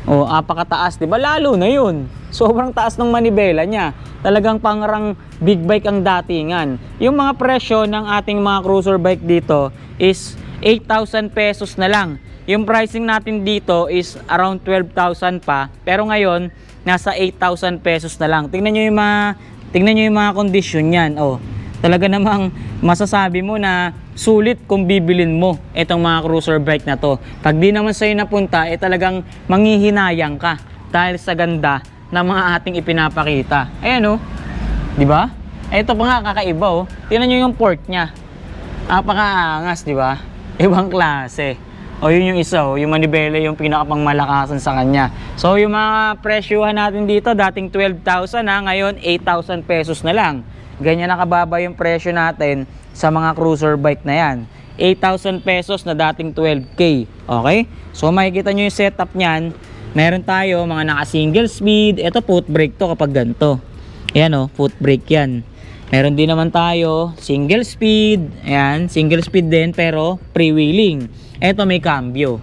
Oh, apakataas, 'di ba? Lalo na 'yun. Sobrang taas ng manibela niya. Talagang pangarang big bike ang datingan. Yung mga presyo ng ating mga cruiser bike dito is 8,000 pesos na lang. Yung pricing natin dito is around 12,000 pa. Pero ngayon, nasa 8,000 pesos na lang. Tingnan niyo yung mga condition niyan. Oh. Talaga namang masasabi mo na sulit kung bibilin mo itong mga cruiser bike na to. Pag di naman sa'yo napunta, talagang manghihinayang ka dahil sa ganda ng mga ating ipinapakita. Ayan, oh. Di ba? Ito pa nga kakaiba, oh. Tingnan nyo yung port niya. Napakaangas, di ba? Ibang klase. O yun yung isa, oh. Yung manibela yung pinakapangmalakasan sa kanya. So yung mga presyuhan natin dito, dating 12,000 ha, ngayon 8,000 pesos na lang. Ganyan nakababa yung presyo natin sa mga cruiser bike na yan. 8,000 pesos na dating 12K. Okay? So makikita nyo yung setup nyan. Meron tayo mga naka single speed. Ito foot brake to kapag ganito. Ayan o, foot brake yan. Meron din naman tayo single speed. Ayan, single speed din pero freewheeling. Ito may cambio.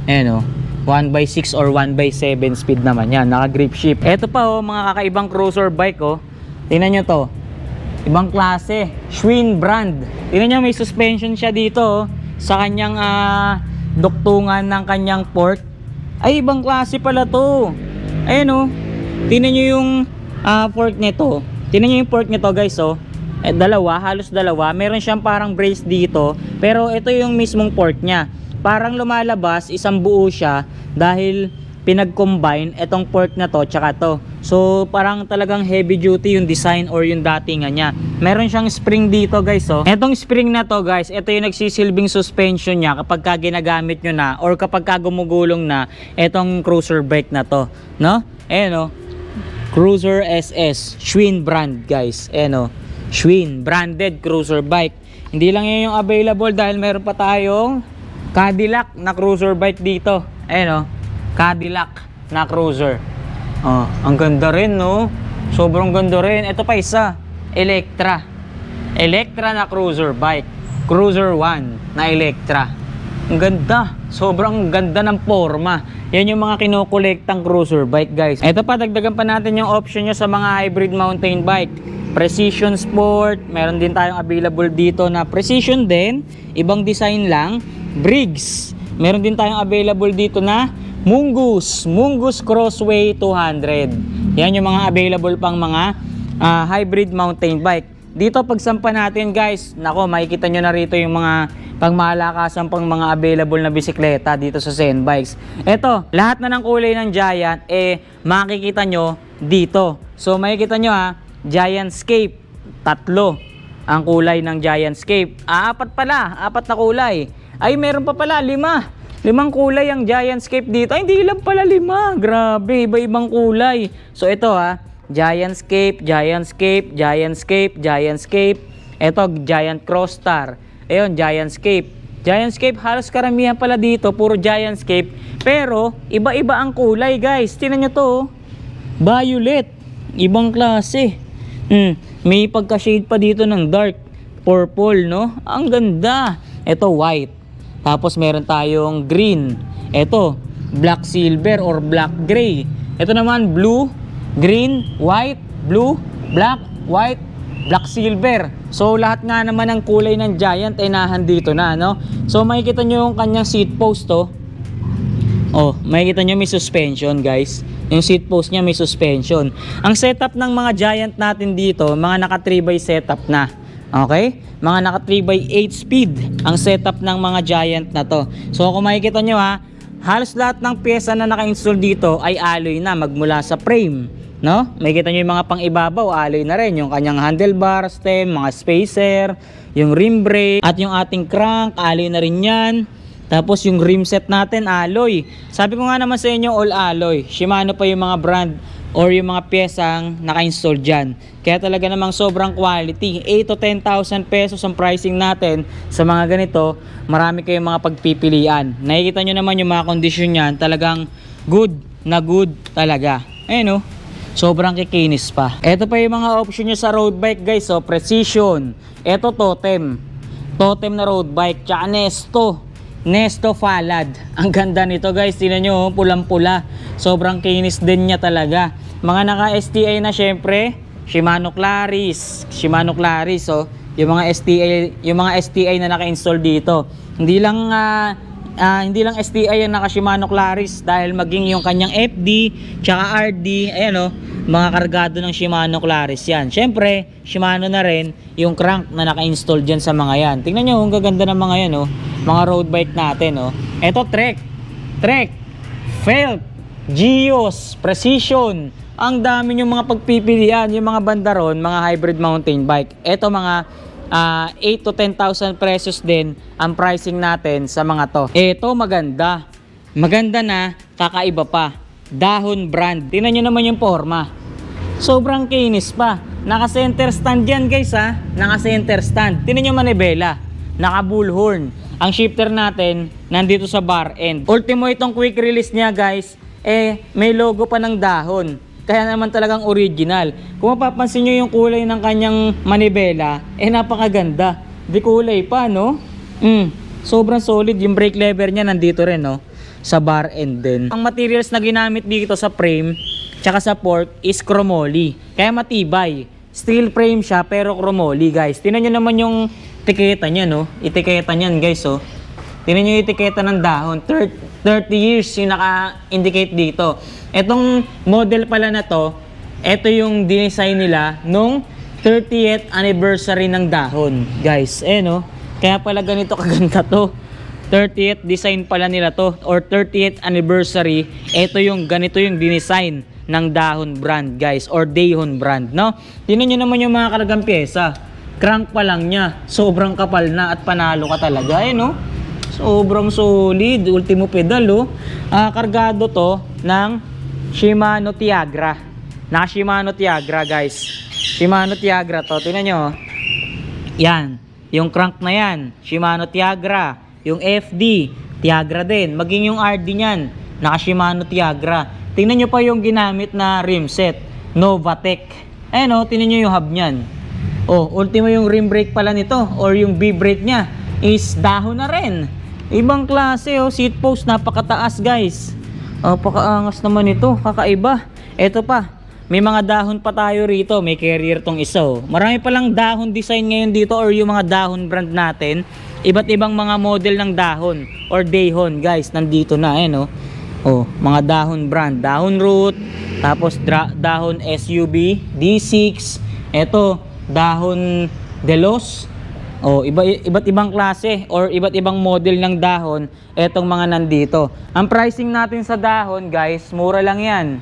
Ayan o, 1x6 or 1x7 speed naman yan. Naka grip shift. Ito pa o, mga kakaibang cruiser bike o. Tingnan nyo to. Ibang klase, Schwinn brand. Tingnan nyo, may suspension siya dito oh, sa kanyang duktungan ng kanyang port. Ay, ibang klase pala to. Ayan oh. Tingnan nyo yung port nito. Tingnan nyo yung port nito guys oh. Dalawa, halos dalawa. Meron siyang parang brace dito. Pero ito yung mismong port niya. Parang lumalabas, isang buo siya dahil pinag-combine itong port na to tsaka to. So parang talagang heavy duty yung design or yung datingan niya. Meron siyang spring dito guys oh. Etong spring na to guys, ito yung nagsisilbing suspension niya kapag ka ginagamit nyo na or kapag ka gumugulong na etong cruiser bike na to, no? Ayan oh. Cruiser SS, Schwinn brand guys. Ayan oh. Schwinn branded cruiser bike. Hindi lang yan yung available dahil meron pa tayong Cadillac na cruiser bike dito. Ayan oh. Cadillac na cruiser. Oh, ang ganda rin, no? Sobrang ganda rin. Ito pa isa, Electra. Electra na cruiser bike. Cruiser 1 na Electra. Ang ganda. Sobrang ganda ng forma. Yan yung mga kinukolektang cruiser bike, guys. Ito pa, dagdagan pa natin yung option nyo sa mga hybrid mountain bike. Precision Sport. Meron din tayong available dito na Precision din. Ibang design lang. Briggs. Meron din tayong available dito na Mungus Crossway 200. Yan yung mga available pang mga hybrid mountain bike. Dito pagsampa natin guys, nako makikita nyo na rito yung mga pangmalakasan pang mga available na bisikleta dito sa Zen Bikes. Eto, lahat na ng kulay ng Giant makikita nyo dito. So makikita nyo Giant Scape, 3 ang kulay ng Giant Scape. 4 pala, 4 na kulay. Ay meron pa pala 5. 5 kulay ang Giant Scape dito. Ay, hindi lang pala 5. Grabe, iba-ibang kulay. So, ito Giant Scape, Giant Scape, Giant Scape, Giant Scape. Ito, Giant Crossstar. Ayun, Giant Scape. Giant Scape, halos karamihan pala dito. Puro Giant Scape. Pero, iba-iba ang kulay, guys. Tingnan nyo to. Violet. Ibang klase. May pagka-shade pa dito ng dark purple, no? Ang ganda. Ito, white. Tapos meron tayong green. Ito, black silver or black gray. Ito naman blue, green, white, blue, black, white, black silver. So lahat nga naman ng kulay ng Giant ay nahandito na, no? So makikita nyo yung kanyang seat post to. Oh, makikita nyo may suspension guys. Yung seat post niya may suspension. Ang setup ng mga Giant natin dito, mga naka 3x setup na. Okay? Mga naka 3x8 speed ang setup ng mga Giant na to. So kung makikita nyo halos lahat ng pyesa na naka-install dito ay alloy na magmula sa frame, no? Makikita nyo yung mga pang-ibabaw, alloy na rin. Yung kanyang handlebar, stem, mga spacer, yung rim brake, at yung ating crank, alloy na rin yan. Tapos yung rim set natin, alloy. Sabi ko nga naman sa inyo, all alloy. Shimano pa yung mga brand or yung mga pyesang naka-install dyan. Kaya talaga namang sobrang quality. 8 to 10,000 pesos ang pricing natin sa mga ganito. Marami kayong mga pagpipilian. Nakikita nyo naman yung mga kondisyon yan, talagang good na good talaga. Ayun, sobrang kikinis pa. Ito pa yung mga option nyo sa road bike guys. So, Precision. Ito Totem. Totem na road bike. Tsaka Nesto Falad. Ang ganda nito guys. Tingnan nyo, pulang-pula. Sobrang kinis din niya talaga. Mga naka-STI na syempre, Shimano Claris. So, yung mga STI na naka-install dito. Hindi lang STI yung naka Shimano Claris dahil maging yung kanyang FD tsaka RD, ayan mga kargado ng Shimano Claris yan. Syempre, Shimano na rin yung crank na naka-install dyan sa mga yan. Tingnan nyo, ang gaganda ng mga yan, mga road bike natin. Ito, Trek, Felt, Geos, Precision. Ang dami yung mga pagpipilian, yung mga bandaron, mga hybrid mountain bike. Ito mga 8 to 10,000 pesos din ang pricing natin sa mga to. Ito maganda na, kakaiba pa. Dahon brand. Tingnan nyo naman yung forma. Sobrang kinis pa. Naka center stand yan guys Naka center stand. Tingnan nyo manibela. Naka bullhorn. Ang shifter natin nandito sa bar end. Ultimo itong quick release niya guys, may logo pa ng dahon. Kaya naman talagang original. Kung mapapansin nyo yung kulay ng kanyang manibela, napakaganda. Di kulay pa, sobrang solid. Yung brake lever niya nandito rin, sa bar end din. Ang materials na ginamit dito sa frame, tsaka sa fork is chromoly. Kaya matibay. Steel frame siya, pero chromoly, guys. Tingnan nyo naman yung etiketa niya, Etiketa niyan, guys, Tingnan nyo yung etiketa ng dahon. 30 years yung naka-indicate dito. Etong model pala na to, ito yung dinesign nila nung 30th anniversary ng dahon, guys. Kaya pala ganito kaganda to. 30th design pala nila to, or 30th anniversary. Ito yung ganito yung dinesign ng dahon brand, guys, or Dahon brand, Tingnan nyo naman yung mga karagang pyesa. Crank pa lang niya, sobrang kapal na at panalo ka talaga, sobrang solid. Ultimo pedal, kargado to ng Shimano Tiagra. Naka Shimano Tiagra, guys. Shimano Tiagra to. Tingnan nyo. Yan. Yung crank na yan. Shimano Tiagra. Yung FD. Tiagra din. Maging yung RD nyan. Naka Shimano Tiagra. Tingnan nyo pa yung ginamit na rim set. Novatec. Tingnan nyo yung hub nyan. Ultimo yung rim brake pala nito. Or yung B-brake nya. Is dahon na rin. Ibang klase, seat post. Napakataas, guys. Pakaangas naman ito, kakaiba. Ito pa, may mga dahon pa tayo rito. May carrier tong isa. Marami palang dahon design ngayon dito, or yung mga dahon brand natin. Iba't ibang mga model ng dahon or dahon, guys, nandito na. Mga dahon brand, dahon root, tapos dahon SUV, D6. Ito, dahon Delos. Iba't ibang klase or iba't ibang model ng dahon etong mga nandito. Ang pricing natin sa dahon, guys, mura lang yan.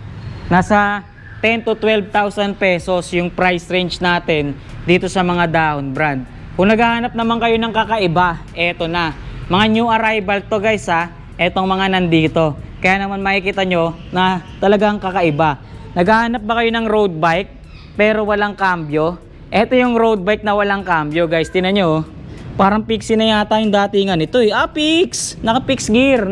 Nasa 10 to 12,000 pesos yung price range natin dito sa mga dahon brand. Kung naghahanap naman kayo ng kakaiba, eto na. Mga new arrival to, guys, etong mga nandito. Kaya naman makikita nyo na talagang kakaiba. Naghahanap ba kayo ng road bike pero walang cambio? Ito yung road bike na walang cambio, guys. Tingnan nyo, parang Pixie na yata yung datingan ito. Pix! Naka-fix gear,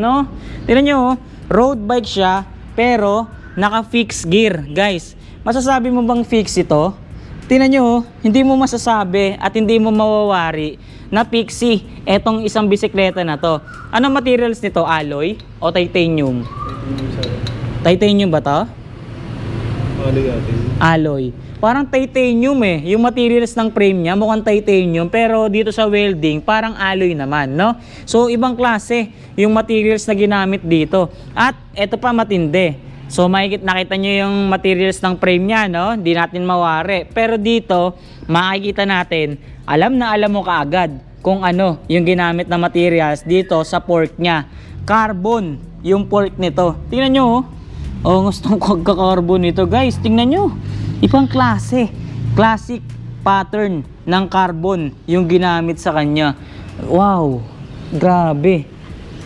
Tingnan nyo, road bike siya, pero naka-fix gear, guys. Masasabi mo bang fix ito? Tingnan nyo, hindi mo masasabi at hindi mo mawawari na Pixie etong isang bisikleta na to. Anong materials nito? Alloy o titanium? Titanium ba to? Alloy. Parang titanium yung materials ng frame niya mukhang titanium, pero dito sa welding parang alloy naman, So ibang klase yung materials na ginamit dito. At ito pa matindi. So nakita nyo yung materials ng frame niya, Hindi natin mawari. Pero dito makikita natin, alam mo kaagad kung ano yung ginamit na materials dito sa fork niya. Carbon yung fork nito. Tingnan nyo, gustong kagka-carbon nito, guys. Tingnan nyo. Ibang klase, classic pattern ng carbon yung ginamit sa kanya. Wow, grabe.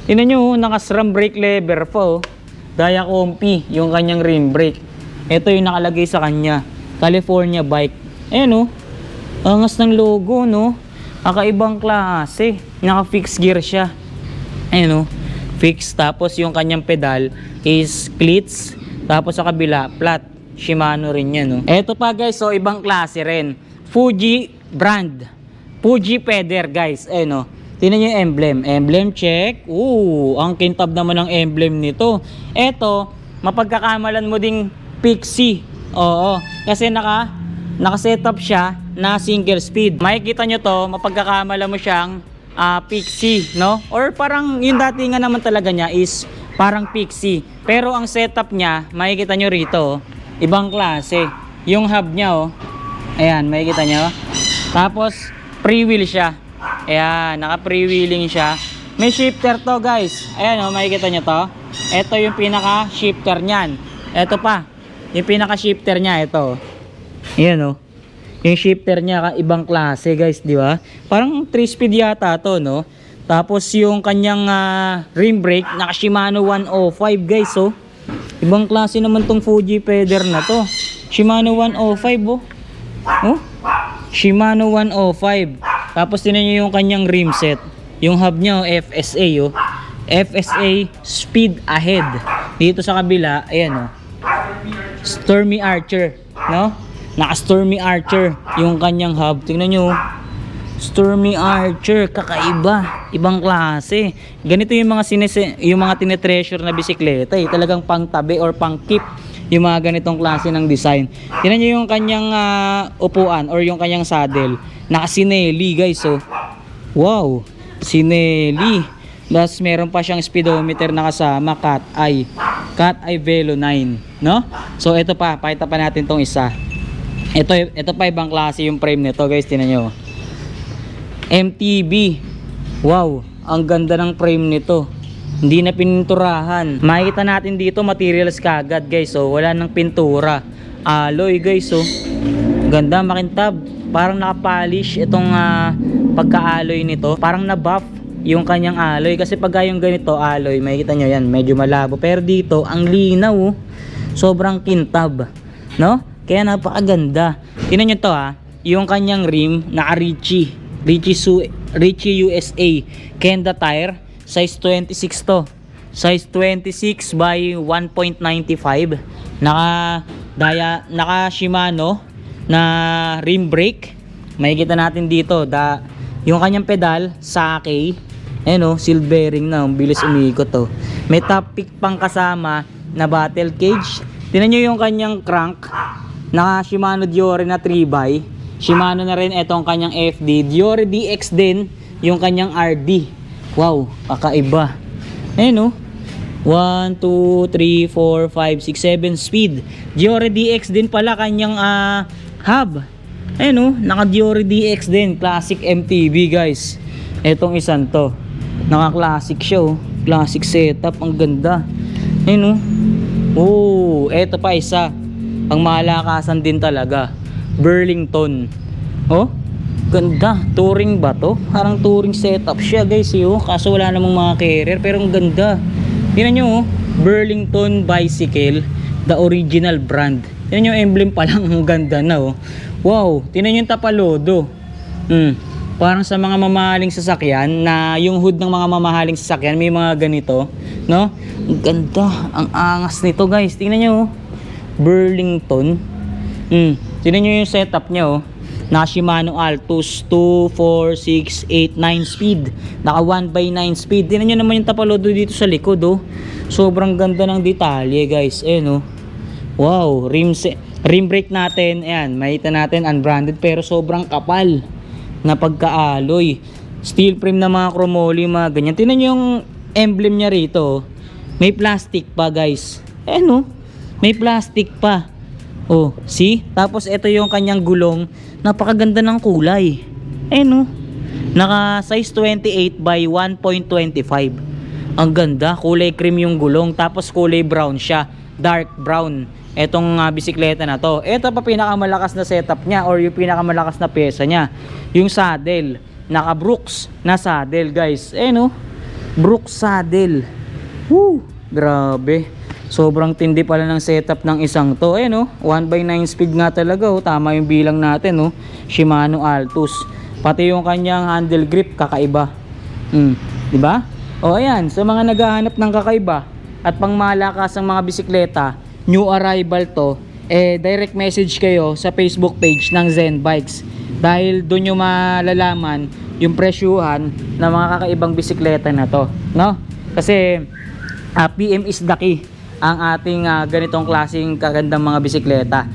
Tingnan nyo, naka-SRAM brake lever po. Daya comfy yung kanyang rim brake. Ito yung nakalagay sa kanya. California bike. Ayan oh. Angas ng logo, no? Kakaibang klase. Naka-fixed gear siya. Ayan oh. Fixed. Tapos yung kanyang pedal is cleats. Tapos sa kabila, flat. Shimano rin yan, no? Ito pa guys, so ibang klase rin. Fuji brand. Fuji Feather guys. Ayan oh. Tingnan nyo yung emblem. Emblem check. Ang kintab naman ng emblem nito. Ito, mapagkakamalan mo ding Pixie. Oo. Kasi naka-setup siya na single speed. Makikita nyo to, mapagkakamalan mo siyang Pixie, no? Or parang yung datingan naman talaga niya is parang Pixie. Pero ang setup niya, makikita nyo rito, ibang klase. Yung hub niya, oh. Ayan, makikita nyo. Tapos, pre-wheel siya. Ayan, naka-pre-wheeling siya. May shifter to guys. Ayan o, makikita nyo to. Ito yung pinaka-shifter nyan. Ito pa. Yung pinaka-shifter nya, ito. Ayan o. Yung shifter nya, ibang klase guys, di ba? Parang 3-speed yata to, no? Tapos yung kanyang rim brake, naka Shimano 105 guys, oh. Ibang klase naman tong Fuji Feather na to. Shimano 105, oh. Oh? Shimano 105. Tapos tinan nyo yung kanyang rim set. Yung hub nya, oh, FSA, oh. FSA Speed Ahead. Dito sa kabila, ayan, oh. Stormy Archer, no? Naka Stormy Archer yung kanyang hub. Tingnan nyo, Stormy Archer, kakaiba, ibang klase. Ganito yung mga tinetreasure na bisikleta, eh. Talagang pang tabi or pang keep yung mga ganitong klase ng design. Tingnan nyo yung kanyang upuan or yung kanyang saddle. Naka Sinelli guys, oh. Wow, Sinelli. Plus meron pa siyang speedometer na kasama, Cat Eye Velo 9, no? So ito pa, pakita pa natin tong isa. Ito pa ibang klase yung frame nito guys, tingnan nyo. MTB. Wow, ang ganda ng frame nito. Hindi na pininturahan. Makikita natin dito materials kagad guys, so wala nang pintura. Alloy guys, so ganda, makintab. Parang naka-polish itong pagka-alloy nito. Parang na-buff yung kanyang alloy, kasi pag yung ganito alloy, makikita nyo yan, medyo malabo. Pero dito, ang linaw, oh. Sobrang kintab, no? Kaya napakaganda. Tingnan nyo to, yung kanyang rim, naka-Ritchie USA Kenda tire, size 26 to. Size 26 by 1.95. Naka Shimano na rim brake. Makikita natin dito, yung kanyang pedal, Sake. Ayan o, seal bearing na, bilis umikot to. May top pick pang kasama na battle cage. Tingnan nyo yung kanyang crank, naka Shimano Diore na 3x. Shimano na rin itong kanyang FD. Diore DX din yung kanyang RD. Wow, kakaiba. Ayan o, 1, 2, 3, 4, 5, 6, 7 speed. Diore DX din pala kanyang hub. Ayan o, naka Diore DX din, classic MTB guys. Etong isan to, naka classic siya, oh. Classic setup, ang ganda. Ayan o. Eto pa isa, ang malakasan din talaga, Burlington. Oh, ganda. Touring ba to? Parang touring setup siya guys, oh. Kaso wala namang mga carrier, pero ang ganda. Tingnan nyo, oh. Burlington Bicycle, the original brand. Tingnan nyo, emblem pa lang, ang ganda na, oh. Wow, tingnan nyo yung tapalodo. Parang sa mga mamahaling sasakyan, na yung hood ng mga mamahaling sasakyan may mga ganito, no? Ang ganda, ang angas nito guys. Tingnan nyo, oh. Burlington. Tingnan nyo yung setup nya, oh. Naka Shimano Altus 2, 4, 6, 8, 9 speed. Naka 1x9 speed. Tingnan nyo naman yung tapalodo dito sa likod, oh. Sobrang ganda ng detalye guys. Ayan, oh. Wow, rim brake natin, ayan, makita natin unbranded pero sobrang kapal na pagka-alloy. Steel frame na mga chromoly, mga ganyan. Tingnan nyo yung emblem nya rito. May plastic pa guys. Ayan, oh. May plastic pa. Oh, see? Tapos ito yung kanyang gulong. Napakaganda ng kulay. Ayan, oh. Naka size 28 by 1.25. Ang ganda. Kulay cream yung gulong. Tapos kulay brown siya. Dark brown. Etong bisikleta na to. Ito pa pinakamalakas na setup niya or yung pinakamalakas na pyesa niya. Yung saddle. Naka Brooks na saddle guys. Eh no? Brooks saddle. Woo! Grabe. Sobrang tindi pala ng setup ng isang to. Ayan oh, 1/9 speed nga talaga oh. Tama yung bilang natin oh. Shimano Altus. Pati yung kanyang handle grip kakaiba. Di ba? O ayan, sa mga naghahanap ng kakaiba at pangmalakas ang mga bisikleta, new arrival to, direct message kayo sa Facebook page ng Zen Bikes. Dahil doon yung malalaman yung presyuhan ng mga kakaibang bisikleta na to, no? Kasi PM is the key ang ating ganitong klaseng kagandang mga bisikleta.